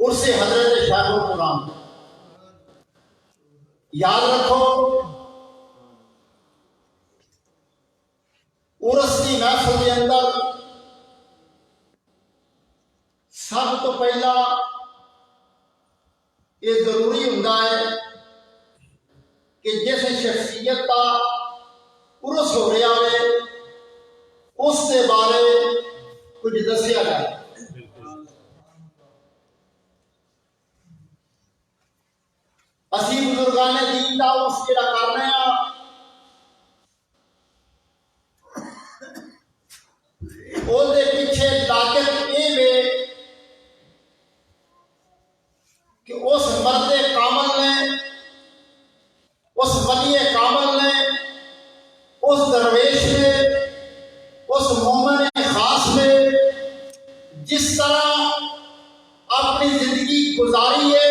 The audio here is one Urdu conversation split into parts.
عرس حضرت شیخ القرآن. یاد رکھو عرس کی محفل کے اندر سب تو پہلا یہ ضروری ہوتا ہے کہ جس شخصیت کا عرس ہو رہا ہے اس کے بارے کچھ دسیا جائے. اسی بزرگان دین کا عرس جڑا کر رہے ہیں اس کے پیچھے لاگت یہ ہے کہ اس مرد کامل نے، اس ولی کامل نے، اس درویش نے، اس مومن خاص نے جس طرح اپنی زندگی گزاری ہے،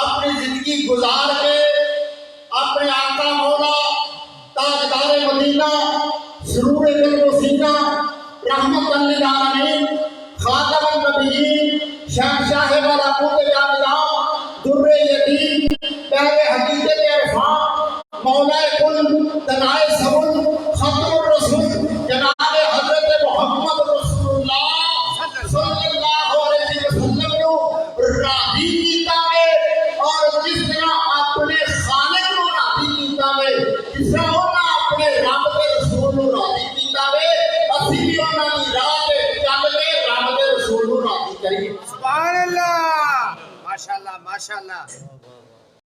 اپنی زندگی گزار کے اپنے آقا مولا تاجدار مدینہ سرور دل و سینہ رحمت للعالمین خاتم النبیین شہنشاہ ملکوت جاویدان در یتیم پہلے حقیقت عرفان مولا کل دنائے سبل